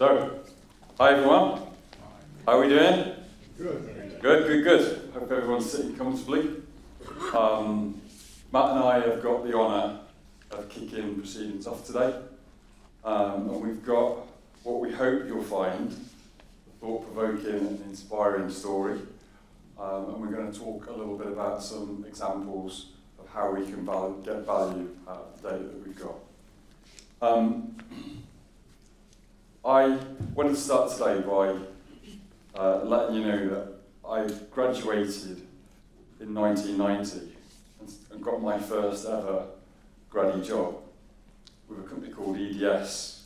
So, hi everyone. How are we doing? Good. Good. Hope everyone's sitting comfortably. Matt and I have got the honour of kicking proceedings off today. And we've got what we hope you'll find a thought-provoking and inspiring story. And we're going to talk a little bit about some examples of how we can get value out of the data that we've got. I wanted to start today by letting you know that I graduated in 1990 and got my first ever graddy job with a company called EDS.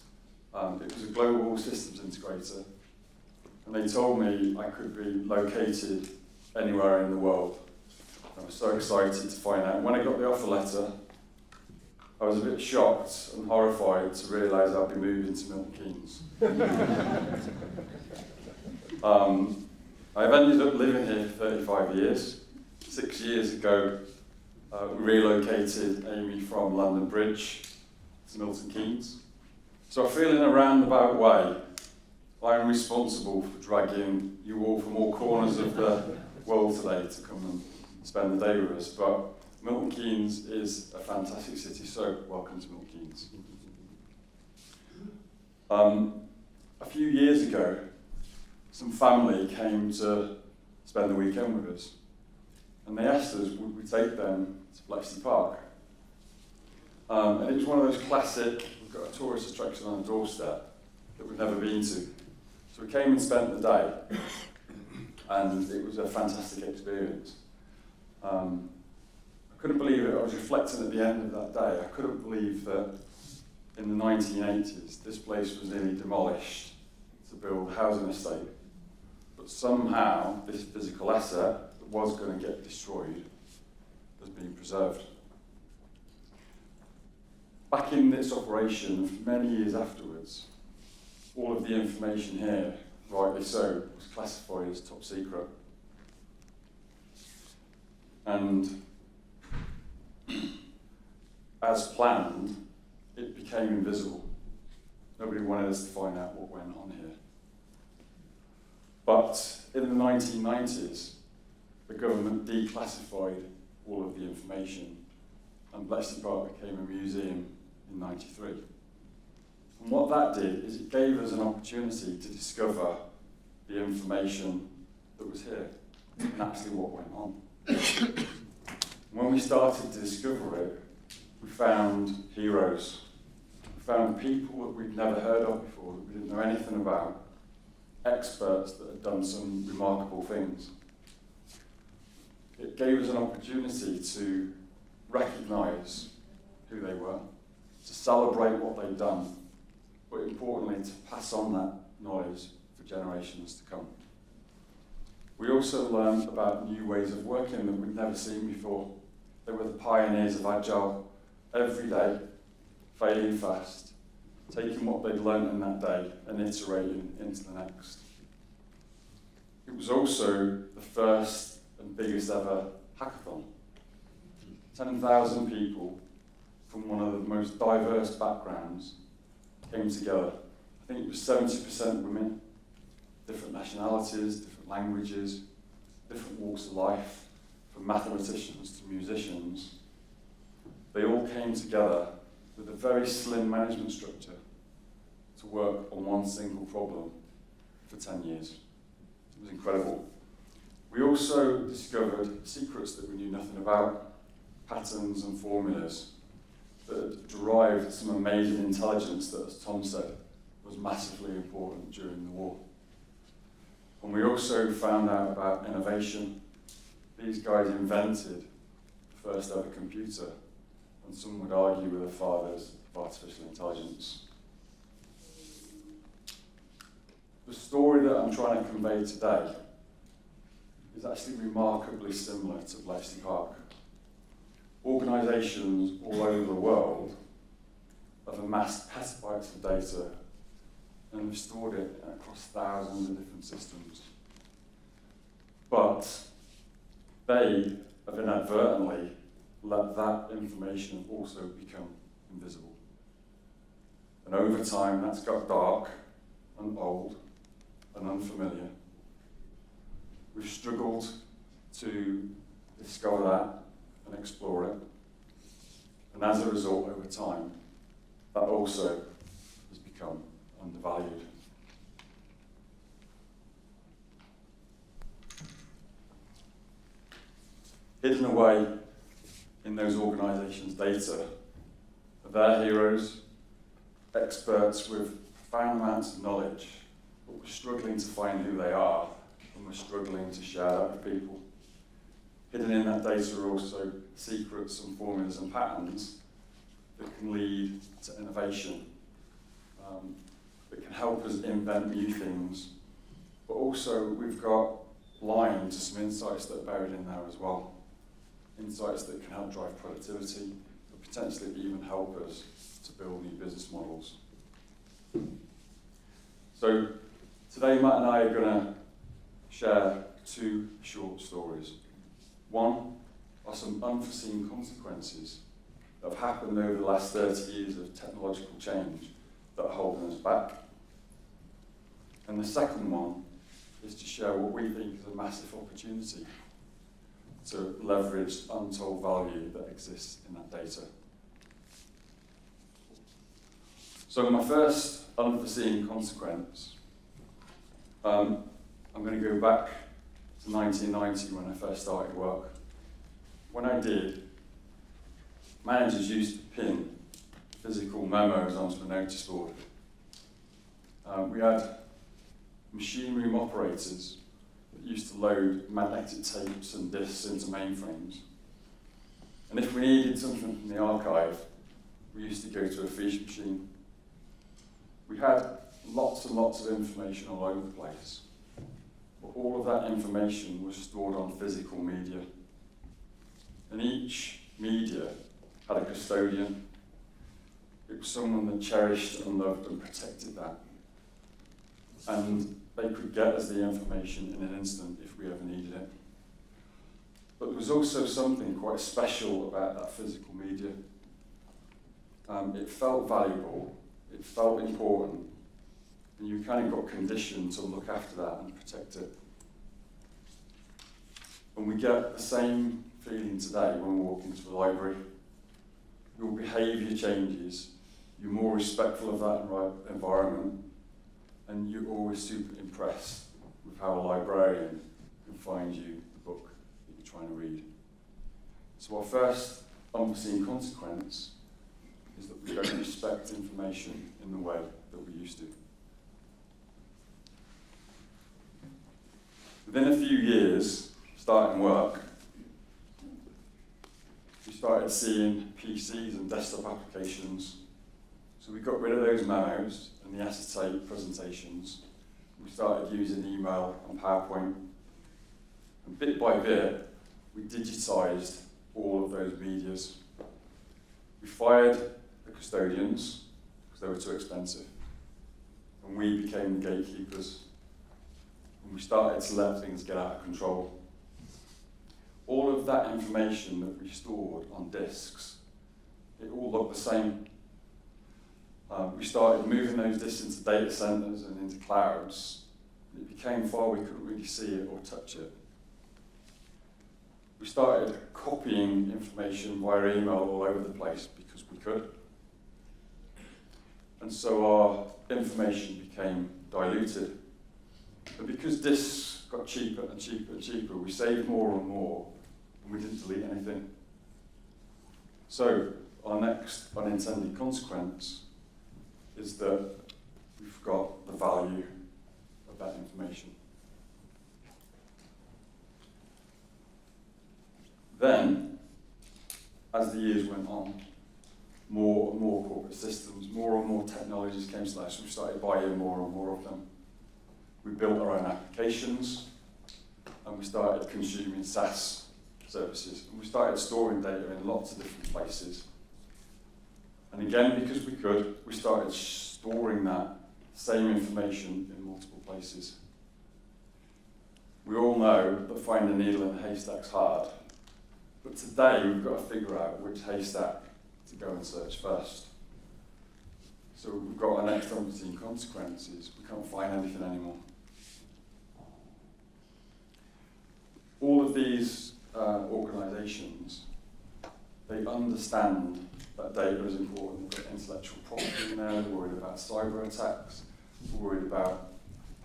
It was a global systems integrator, and they told me I could be located anywhere in the world. I was so excited to find out. When I got the offer letter, I was a bit shocked and horrified to realise I'd be moving to Milton Keynes. I've ended up living here for 35 years. 6 years ago, we relocated Aiimi from London Bridge to Milton Keynes. So I feel in a roundabout way, I'm responsible for dragging you all from all corners of the world today to come and spend the day with us. But Milton Keynes is a fantastic city, so welcome to Milton Keynes. A few years ago, some family came to spend the weekend with us, and they asked us would we take them to Bletchley Park. And it was one of those classic, we've got a tourist attraction on the doorstep that we've never been to. So we came and spent the day, and it was a fantastic experience. I couldn't believe it. I was reflecting at the end of that day. I couldn't believe that in the 1980s, this place was nearly demolished to build a housing estate. But somehow, this physical asset that was going to get destroyed has been preserved. Back in this operation, for many years afterwards, all of the information here, rightly so, was classified as top secret. And as planned, it became invisible. Nobody wanted us to find out what went on here. But in the 1990s, the government declassified all of the information, and Bletchley Park became a museum in '93. And what that did is it gave us an opportunity to discover the information that was here and actually what went on. When we started to discover it, we found heroes. We found people that we'd never heard of before, that we didn't know anything about, experts that had done some remarkable things. It gave us an opportunity to recognise who they were, to celebrate what they'd done, but importantly to pass on that knowledge for generations to come. We also learned about new ways of working that we'd never seen before. They were the pioneers of Agile, every day, failing fast, taking what they'd learned in that day and iterating into the next. It was also the first and biggest ever hackathon. 10,000 people from one of the most diverse backgrounds came together. I think it was 70% women, different nationalities, different languages, different walks of life, from mathematicians to musicians. They all came together with a very slim management structure to work on one single problem for 10 years. It was incredible. We also discovered secrets that we knew nothing about, patterns and formulas that derived some amazing intelligence that, as Tom said, was massively important during the war. And we also found out about innovation. These guys invented the first ever computer, and some would argue were the fathers of artificial intelligence. The story that I'm trying to convey today is actually remarkably similar to Bletchley Park. Organisations all over the world have amassed petabytes of data and have stored it across thousands of different systems. But they have inadvertently let that information also become invisible. And over time, that's got dark, and old and unfamiliar. We've struggled to discover that and explore it. And as a result, over time, that also has become undervalued. Hidden away in those organisations' data are their heroes, experts with profound amounts of knowledge, but we're struggling to find who they are, and we're struggling to share that with people. Hidden in that data are also secrets and formulas and patterns that can lead to innovation, that can help us invent new things, but also we've got blind to some insights that are buried in there as well. Insights that can help drive productivity, but potentially even help us to build new business models. So today Matt and I are going to share two short stories. One are some unforeseen consequences that have happened over the last 30 years of technological change that are holding us back. And the second one is to share what we think is a massive opportunity to leverage untold value that exists in that data. So my first unforeseen consequence, I'm going to go back to 1990 when I first started work. When I did, managers used to pin physical memos onto a notice board. We had machine room operators that used to load magnetic tapes and disks into mainframes. And if we needed something from the archive, we used to go to a fiche machine. We had lots and lots of information all over the place. But all of that information was stored on physical media. And each media had a custodian. It was someone that cherished and loved and protected that. And they could get us the information in an instant if we ever needed it. But there was also something quite special about that physical media. It felt valuable, it felt important, and you kind of got conditioned to look after that and protect it. And we get the same feeling today when we walk into a library. Your behaviour changes, you're more respectful of that environment, and you're always super impressed with how a librarian can find you the book that you're trying to read. So our first unforeseen consequence is that we don't respect information in the way that we used to. Within a few years, starting work, we started seeing PCs and desktop applications. So we got rid of those memos and the acetate presentations. We started using email and PowerPoint. And bit by bit, we digitized all of those medias. We fired the custodians because they were too expensive. And we became the gatekeepers. And we started to let things get out of control. All of that information that we stored on disks, it all looked the same. We started moving those disks into data centers and into clouds. It became far we couldn't really see it or touch it. We started copying information via email all over the place because we could. And so our information became diluted. And because disks got cheaper and cheaper and cheaper, we saved more and more, and we didn't delete anything. So our next unintended consequence is that we've got the value of that information. Then, as the years went on, more and more corporate systems, more and more technologies came to life, so we started buying more and more of them. We built our own applications, and we started consuming SaaS services, and we started storing data in lots of different places. And again, because we could, we started storing that same information in multiple places. We all know that finding a needle in a haystack's hard, but today we've got to figure out which haystack to go and search first. So we've got our next unforeseen consequences. We can't find anything anymore. All of these organisations, they understand that data is important. They've got intellectual property in there, they're worried about cyber attacks, they're worried about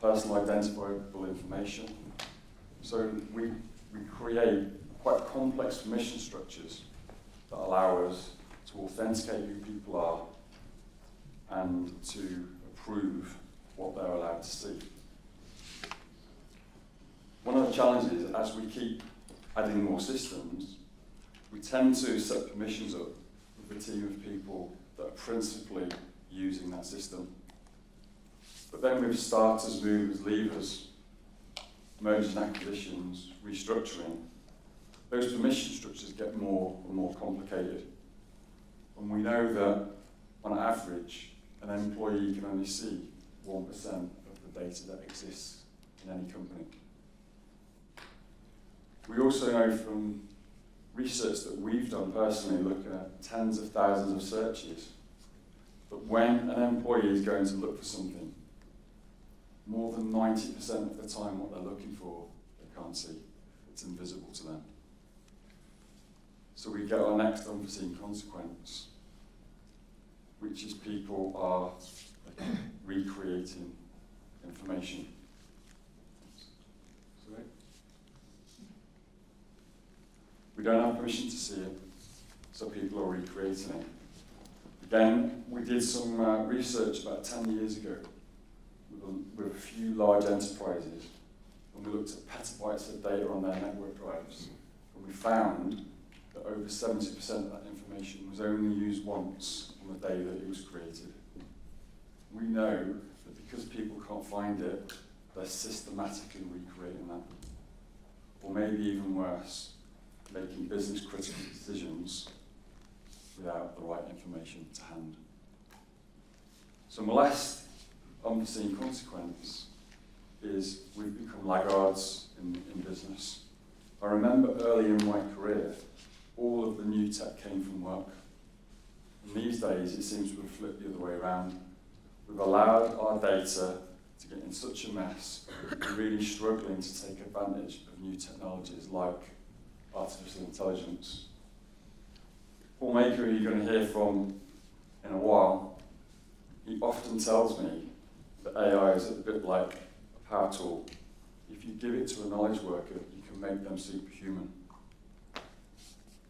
personal identifiable information. So we create quite complex permission structures that allow us to authenticate who people are and to approve what they're allowed to see. One of the challenges, as we keep adding more systems, we tend to set permissions up with a team of people that are principally using that system. But then with starters, movers, leavers, mergers and acquisitions, restructuring, those permission structures get more and more complicated. And we know that, on average, an employee can only see 1% of the data that exists in any company. We also know from research that we've done personally, looking at tens of thousands of searches, that when an employee is going to look for something, more than 90% of the time what they're looking for, they can't see. It's invisible to them. So we get our next unforeseen consequence, which is people are recreating information. Sorry? We don't have permission to see it, so people are recreating it. Again, we did some research about 10 years ago with a few large enterprises, and we looked at petabytes of data on their network drives, and we found that over 70% of that information was only used once on the day that it was created. We know that because people can't find it, they're systematically recreating that. Or maybe even worse, making business critical decisions without the right information to hand. So my last unforeseen consequence is we've become laggards in business. I remember early in my career, all of the new tech came from work. And these days, it seems to have flipped the other way around. We've allowed our data to get in such a mess, we're really struggling to take advantage of new technologies like artificial intelligence. Paul Maker, who you're going to hear from in a while, he often tells me that AI is a bit like a power tool. If you give it to a knowledge worker, you can make them superhuman.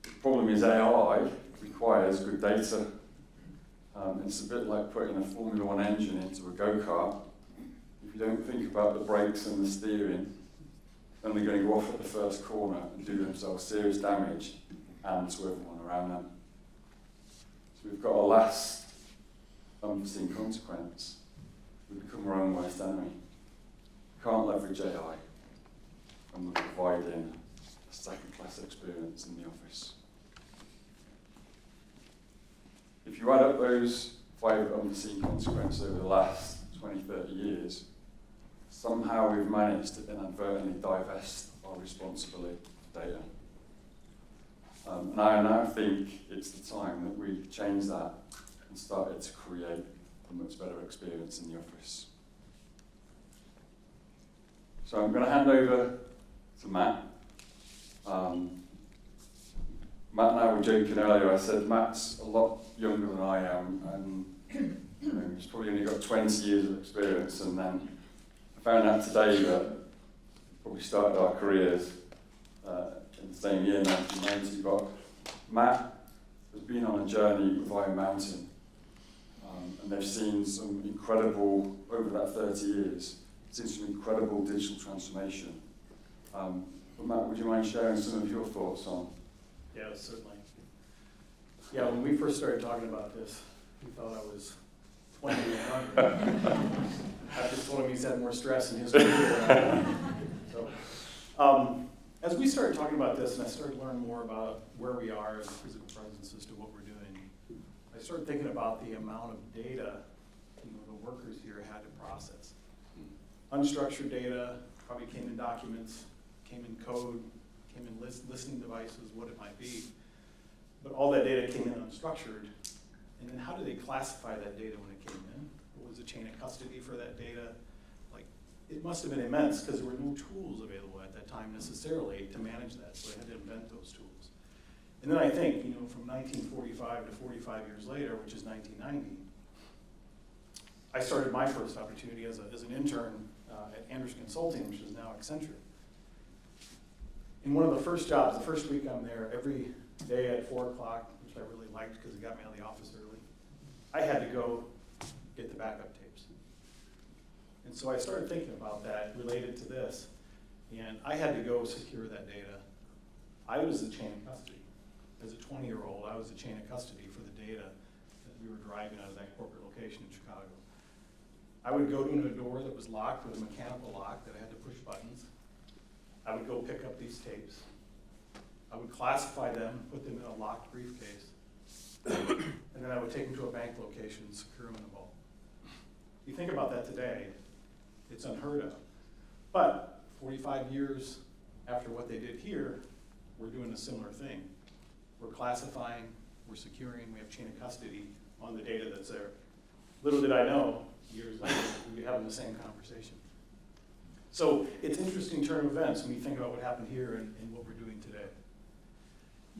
The problem is AI requires good data. It's a bit like putting a Formula One engine into a go-kart. If you don't think about the brakes and the steering, then they're going to go off at the first corner and do themselves serious damage and to everyone around them. So we've got our last unforeseen consequence. We become our own worst enemy. We can't leverage AI, and we're providing a second-class experience in the office. If you add up those 5 unforeseen consequences over the last 20, 30 years, somehow we've managed to inadvertently divest our responsibility for data. And I now think it's the time that we change that and started to create a much better experience in the office. So I'm going to hand over to Matt. Matt and I were joking earlier. I said Matt's a lot younger than I am, and he's probably only got 20 years of experience. And then I found out today that we probably started our careers in the same year, 1990. But Matt has been on a journey with Iron Mountain, and they've seen some incredible, over that 30 years, seen some incredible digital transformation. But Matt, would you mind sharing some of your thoughts on? Yeah, certainly. Yeah, when we first started talking about this, we thought I was 20 years younger. After told him he's had more stress in his career. So, as we started talking about this and I started learning more about where we are as a physical presence as to what we're doing, I started thinking about the amount of data the workers here had to process. Unstructured data probably came in documents, came in code, came in listening devices, what it might be. But all that data came in unstructured, And then how do they classify that data when it came in? What was the chain of custody for that data? Like, it must have been immense because there were no tools available at that time necessarily to manage that, so they had to invent those tools. And then I think, from 1945 to 45 years later, which is 1990, I started my first opportunity as an intern at Andrews Consulting, which is now Accenture. In one of the first jobs, the first week I'm there, every day at 4 o'clock, which I really liked because it got me out of the office early, I had to go get the backup tapes. And so I started thinking about that related to this, and I had to go secure that data. I was the chain of custody. As a 20-year-old, I was the chain of custody for the data that we were driving out of that corporate location in Chicago. I would go to a door that was locked with a mechanical lock that I had to push buttons. I would go pick up these tapes. I would classify them, put them in a locked briefcase, and then I would take them to a bank location and secure them in a vault. You think about that today, it's unheard of. But 45 years after what they did here, we're doing a similar thing. We're classifying, we're securing, we have chain of custody on the data that's there. Little did I know, years later, we'd be having the same conversation. So it's an interesting turn of events when you think about what happened here and what we're doing today.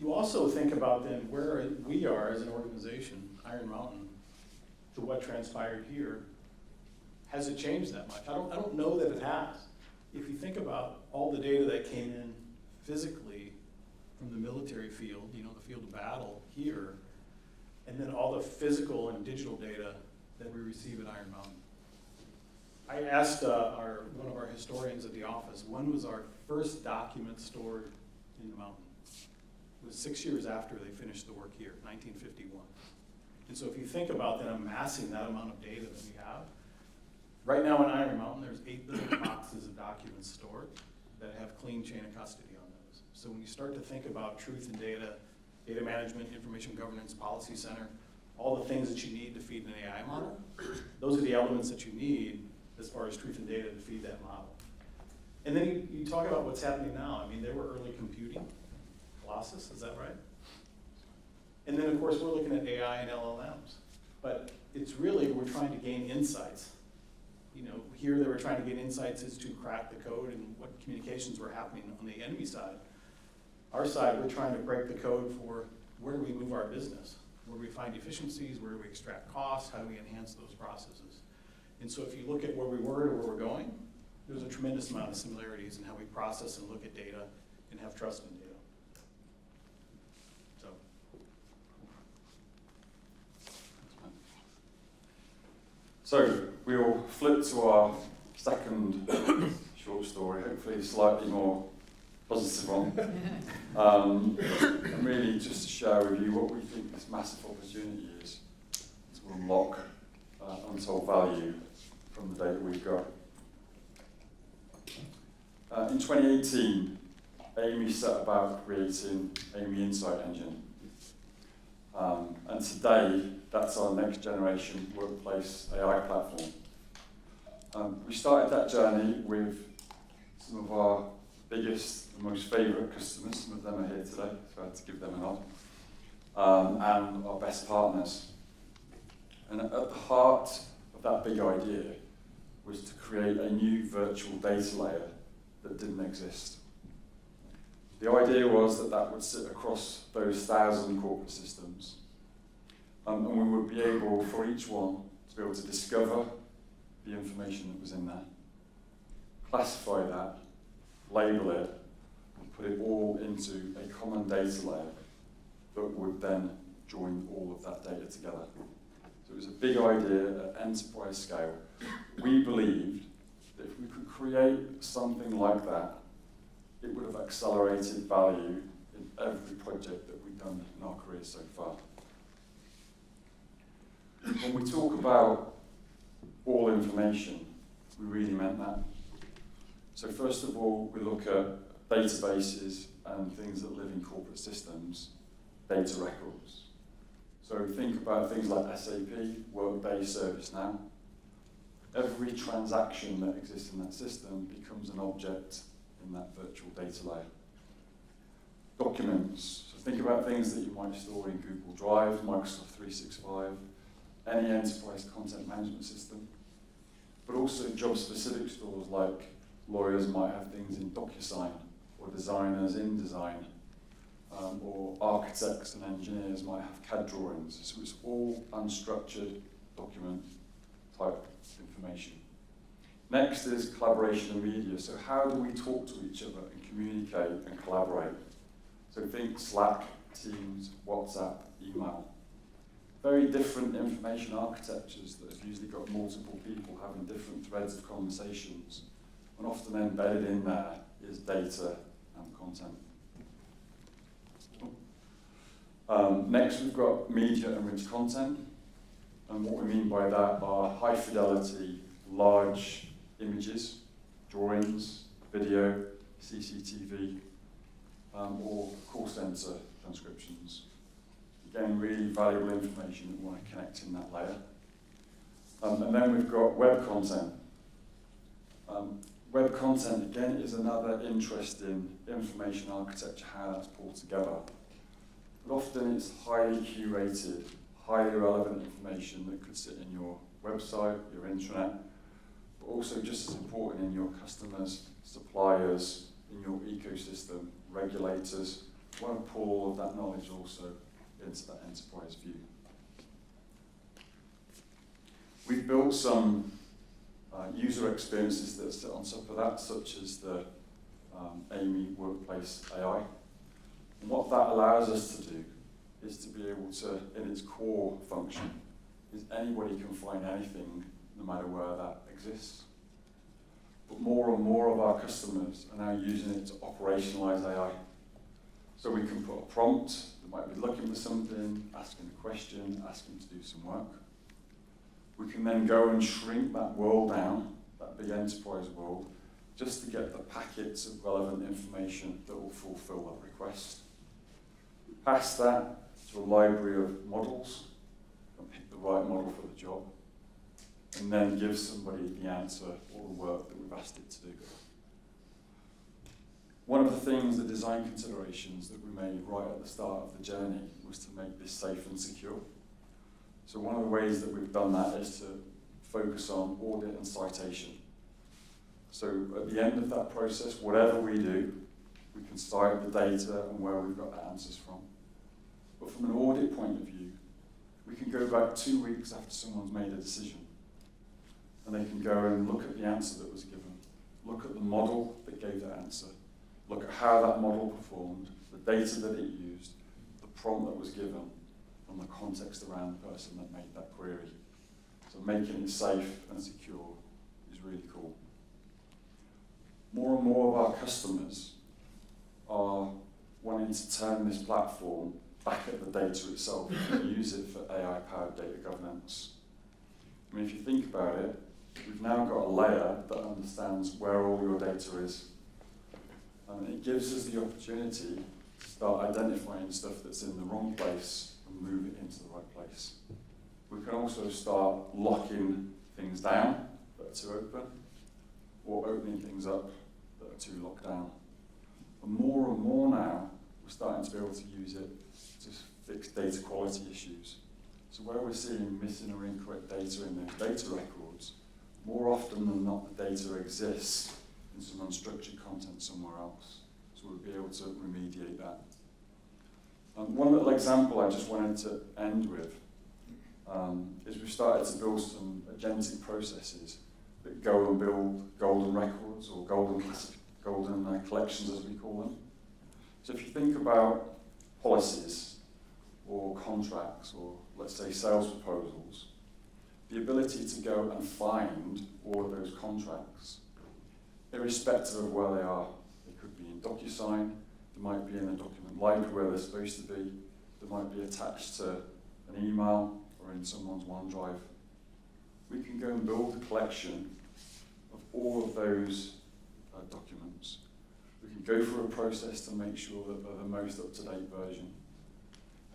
You also think about then where we are as an organization, Iron Mountain, to what transpired here. Has it changed that much? I don't know that it has. If you think about all the data that came in physically from the military field, the field of battle here, and then all the physical and digital data that we receive at Iron Mountain. I asked one of our historians at the office, when was our first document stored in the mountain? It was 6 years after they finished the work here, 1951. And so if you think about then amassing that amount of data that we have, right now in Iron Mountain, there's 8 billion boxes of documents stored that have clean chain of custody on those. So when you start to think about truth and data, data management, information governance, policy center, all the things that you need to feed an AI model, those are the elements that you need as far as truth and data to feed that model. And then you talk about what's happening now. I mean, there were early computing, Colossus, is that right? And then of course we're looking at AI and LLMs. But it's really, we're trying to gain insights. Here they were trying to gain insights as to crack the code and what communications were happening on the enemy side. Our side, we're trying to break the code for where do we move our business? Where do we find efficiencies? Where do we extract costs? How do we enhance those processes? And so if you look at where we were to where we're going, there's a tremendous amount of similarities in how we process and look at data and have trust in data. So we'll flip to our second short story, hopefully slightly more positive one. And really just to share with you what we think this massive opportunity is to unlock untold value from the data we've got. In 2018, Aiimi set about creating Aiimi Insight Engine. And today, that's our next generation workplace AI platform. We started that journey with some of our biggest and most favourite customers. Some of them are here today, so I had to give them a nod. And our best partners. And at the heart of that big idea was to create a new virtual data layer that didn't exist. The idea was that that would sit across those 1,000 corporate systems, and we would be able, for each one, to be able to discover the information that was in there, classify that, label it, and put it all into a common data layer that would then join all of that data together. So it was a big idea at enterprise scale. We believed that if we could create something like that, it would have accelerated value in every project that we've done in our career so far. When we talk about all information, we really meant that. So first of all, we look at databases and things that live in corporate systems, data records. So think about things like SAP, Workday, ServiceNow. Every transaction that exists in that system becomes an object in that virtual data layer. Documents. So think about things that you might store in Google Drive, Microsoft 365, any enterprise content management system, but also job-specific stores like lawyers might have things in DocuSign, or designers in Design, or architects and engineers might have CAD drawings. So it's all unstructured document type information. Next is collaboration and media. So how do we talk to each other and communicate and collaborate? So think Slack, Teams, WhatsApp, email. Very different information architectures that have usually got multiple people having different threads of conversations. And often embedded in there is data and content. Next, we've got media and rich content. And what we mean by that are high fidelity, large images, drawings, video, CCTV, or call center transcriptions. Again, really valuable information that we want to connect in that layer. And then we've got web content. Web content, again, is another interesting information architecture, how that's pulled together. But often it's highly curated, highly relevant information that could sit in your website, your intranet, but also just as important in your customers, suppliers, in your ecosystem, regulators. We want to pull all of that knowledge also into that enterprise view. We've built some user experiences that sit on top of that, such as the Aiimi Workplace AI. And what that allows us to do is to be able to, in its core function, is anybody can find anything, no matter where that exists. But more and more of our customers are now using it to operationalize AI. So we can put a prompt that might be looking for something, asking a question, asking to do some work. We can then go and shrink that world down, that big enterprise world, just to get the packets of relevant information that will fulfill that request. Pass that to a library of models and pick the right model for the job, and then give somebody the answer or the work that we've asked it to do. One of the things, the design considerations that we made right at the start of the journey was to make this safe and secure. So one of the ways that we've done that is to focus on audit and citation. So at the end of that process, whatever we do, we can cite the data and where we've got the answers from. But from an audit point of view, we can go back 2 weeks after someone's made a decision, and they can go and look at the answer that was given, look at the model that gave that answer, look at how that model performed, the data that it used, the prompt that was given, and the context around the person that made that query. So making it safe and secure is really cool. More and more of our customers are wanting to turn this platform back at the data itself and use it for AI-powered data governance. I mean, if you think about it, we've now got a layer that understands where all your data is. And it gives us the opportunity to start identifying stuff that's in the wrong place and move it into the right place. We can also start locking things down that are too open, or opening things up that are too locked down. And more now, we're starting to be able to use it to fix data quality issues. So where we're seeing missing or incorrect data in those data records, more often than not, the data exists in some unstructured content somewhere else. So we'll be able to remediate that. One little example I just wanted to end with is we've started to build some agentic processes that go and build golden records, or golden collections as we call them. So if you think about policies or contracts, or let's say sales proposals, the ability to go and find all of those contracts, irrespective of where they are. They could be in DocuSign, they might be in a document library where they're supposed to be, they might be attached to an email or in someone's OneDrive. We can go and build a collection of all of those documents. We can go through a process to make sure that they're the most up-to-date version.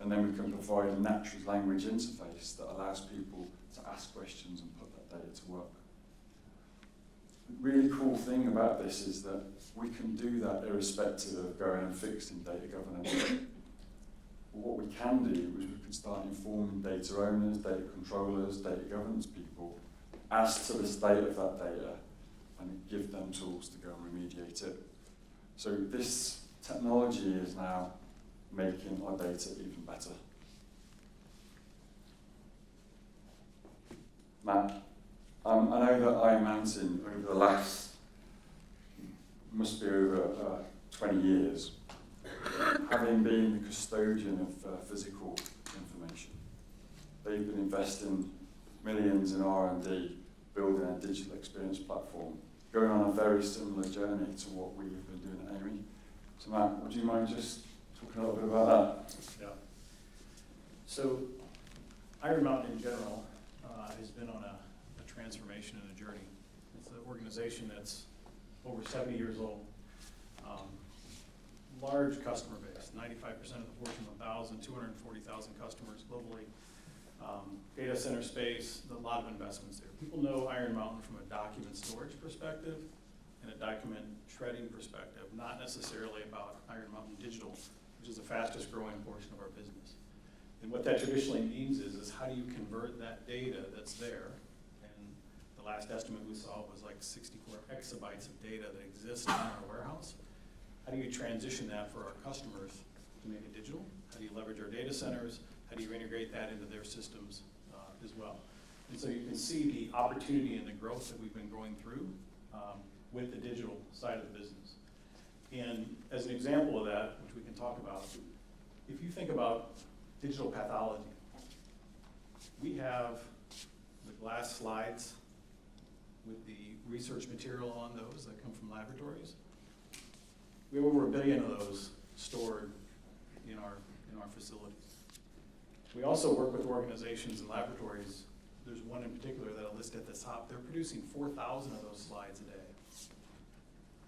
And then we can provide a natural language interface that allows people to ask questions and put that data to work. The really cool thing about this is that we can do that irrespective of going and fixing data governance. But what we can do is we can start informing data owners, data controllers, data governance people as to the state of that data and give them tools to go and remediate it. So this technology is now making our data even better. Matt, I know that Iron Mountain over the last, must be over 20 years, having been the custodian of physical information, they've been investing millions in R&D, building a digital experience platform, going on a very similar journey to what we've been doing at Aiimi. So Matt, would you mind just talking a little bit about that? Yeah. So Iron Mountain in general has been on a transformation and a journey. It's an organization that's over 70 years old. Large customer base, 95% of the Fortune 1000, 240,000 customers globally. Data center space, a lot of investments there. People know Iron Mountain from a document storage perspective and a document shredding perspective, not necessarily about Iron Mountain Digital, which is the fastest growing portion of our business. And what that traditionally means is how do you convert that data that's there? And the last estimate we saw was like 64 exabytes of data that exists in our warehouse. How do you transition that for our customers to make it digital? How do you leverage our data centers? How do you integrate that into their systems as well? And so you can see the opportunity and the growth that we've been going through with the digital side of the business. And as an example of that, which we can talk about, if you think about digital pathology, we have the glass slides with the research material on those that come from laboratories. We have over 1 billion of those stored in our facilities. We also work with organizations and laboratories. There's one in particular that I'll list at the top. They're producing 4,000 of those slides a day.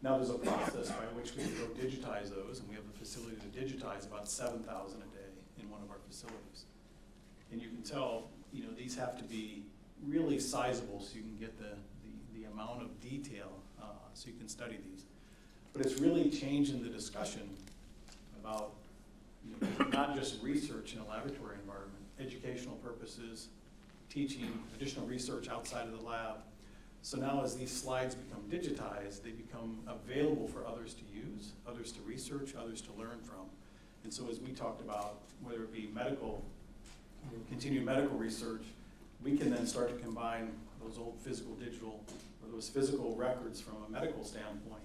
Now there's a process by which we can go digitize those, and we have the facility to digitize about 7,000 a day in one of our facilities. And you can tell, these have to be really sizable so you can get the amount of detail so you can study these. But it's really changing the discussion about not just research in a laboratory environment, educational purposes, teaching, additional research outside of the lab. So now as these slides become digitized, they become available for others to use, others to research, others to learn from. And so as we talked about, whether it be medical, continued medical research, we can then start to combine those old physical digital, or those physical records from a medical standpoint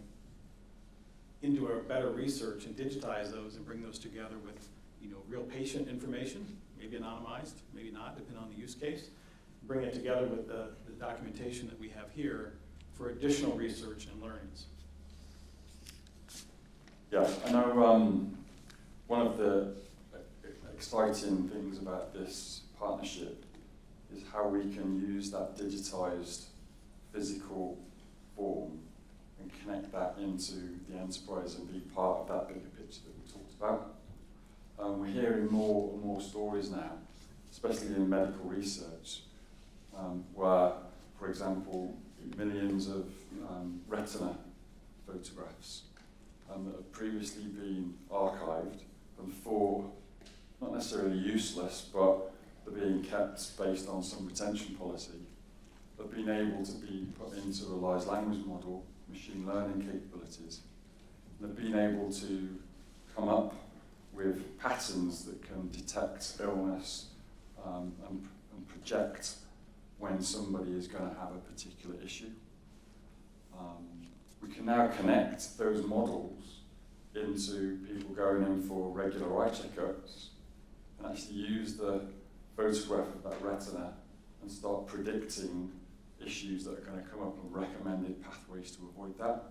into a better research and digitize those and bring those together with real patient information, maybe anonymized, maybe not, depending on the use case. Bring it together with the documentation that we have here for additional research and learnings. Yeah, I know one of the exciting things about this partnership is how we can use that digitized physical form and connect that into the enterprise and be part of that bigger picture that we talked about. We're hearing more and more stories now, especially in medical research, where, for example, millions of retina photographs that have previously been archived and thought not necessarily useless, but they're being kept based on some retention policy, have been able to be put into a large language model, machine learning capabilities. They've been able to come up with patterns that can detect illness and project when somebody is going to have a particular issue. We can now connect those models into people going in for regular eye checkups and actually use the photograph of that retina and start predicting issues that are going to come up and recommended pathways to avoid that.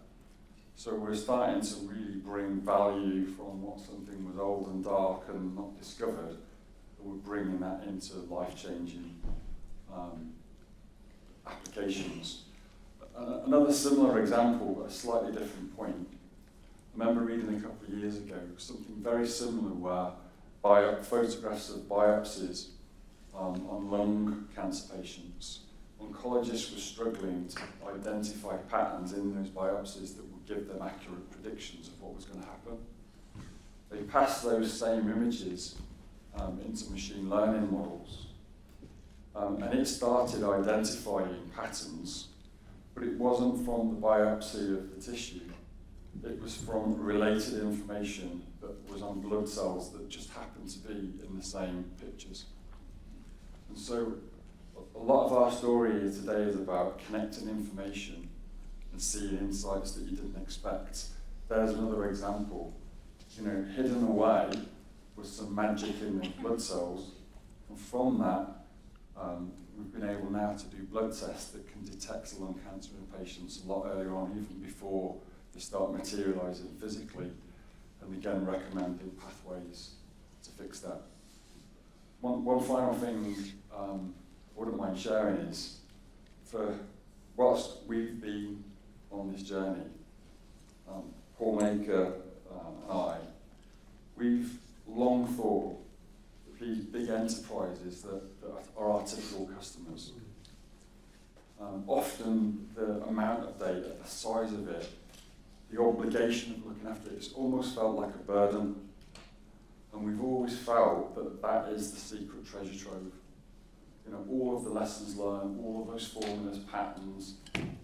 So we're starting to really bring value from what something was old and dark and not discovered, and we're bringing that into life-changing applications. Another similar example, but a slightly different point. I remember reading a couple of years ago something very similar where photographs of biopsies on lung cancer patients oncologists were struggling to identify patterns in those biopsies that would give them accurate predictions of what was going to happen. They passed those same images into machine learning models, and it started identifying patterns, but it wasn't from the biopsy of the tissue. It was from related information that was on blood cells that just happened to be in the same pictures. And so a lot of our story here today is about connecting information and seeing insights that you didn't expect. There's another example. Hidden away was some magic in the blood cells, and from that, we've been able now to do blood tests that can detect lung cancer in patients a lot earlier on, even before they start materialising physically, and again recommending pathways to fix that. One final thing I wouldn't mind sharing is, whilst we've been on this journey, Paul Maker and I, we've long thought that these big enterprises that are our typical customers, often the amount of data, the size of it, the obligation of looking after it, it's almost felt like a burden. And we've always felt that that is the secret treasure trove. All of the lessons learned, all of those formulas, patterns,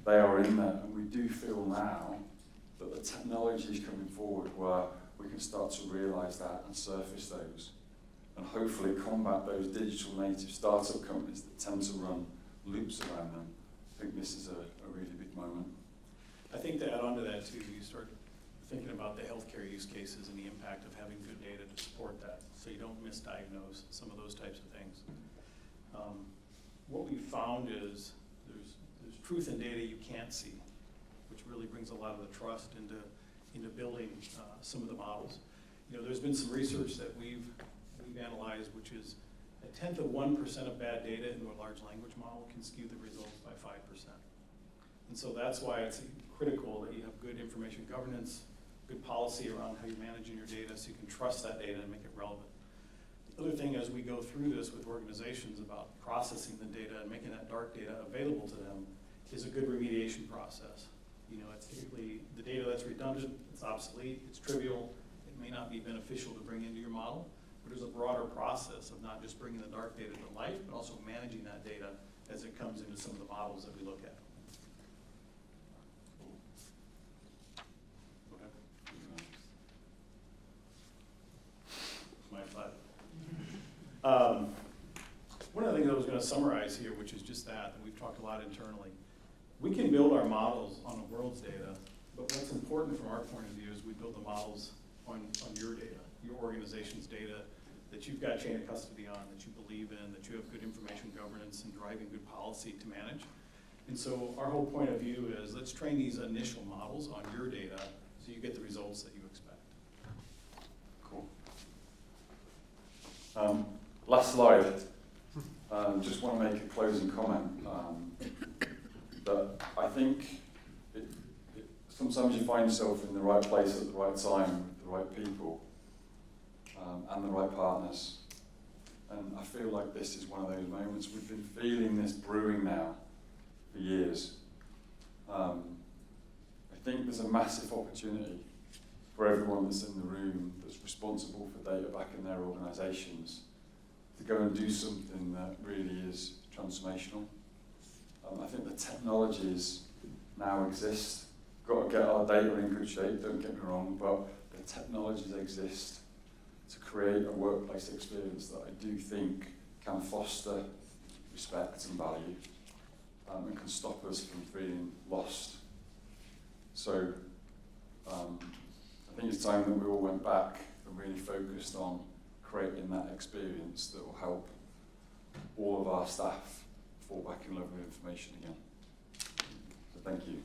they are in there. And we do feel now that the technology is coming forward where we can start to realise that and surface those, and hopefully combat those digital native startup companies that tend to run loops around them. I think this is a really big moment. I think to add on to that too, you start thinking about the healthcare use cases and the impact of having good data to support that, so you don't misdiagnose some of those types of things. What we found is there's truth in data you can't see, which really brings a lot of the trust into building some of the models. There's been some research that we've analyzed, which is 0.1% of bad data in a large language model can skew the results by 5%. And so that's why it's critical that you have good information governance, good policy around how you're managing your data so you can trust that data and make it relevant. The other thing as we go through this with organizations about processing the data and making that dark data available to them is a good remediation process. It's typically the data that's redundant, it's obsolete, it's trivial, it may not be beneficial to bring into your model, but there's a broader process of not just bringing the dark data to life, but also managing that data as it comes into some of the models that we look at. My slide. One of the things I was going to summarize here, which is just that we've talked a lot internally. We can build our models on the world's data, but what's important from our point of view is we build the models on your data, your organization's data, that you've got chain of custody on, that you believe in, that you have good information governance and driving good policy to manage. And so our whole point of view is let's train these initial models on your data so you get the results that you expect. Cool. Last slide. Just want to make a closing comment. That I think sometimes you find yourself in the right place at the right time with the right people and the right partners. And I feel like this is one of those moments. We've been feeling this brewing now for years. I think there's a massive opportunity for everyone that's in the room that's responsible for data back in their organisations to go and do something that really is transformational. I think the technologies now exist. Got to get our data in good shape, don't get me wrong, but the technologies exist to create a workplace experience that I do think can foster respect and value and can stop us from feeling lost. So I think it's time that we all went back and really focused on creating that experience that will help all of our staff fall back in love with information again. So thank you.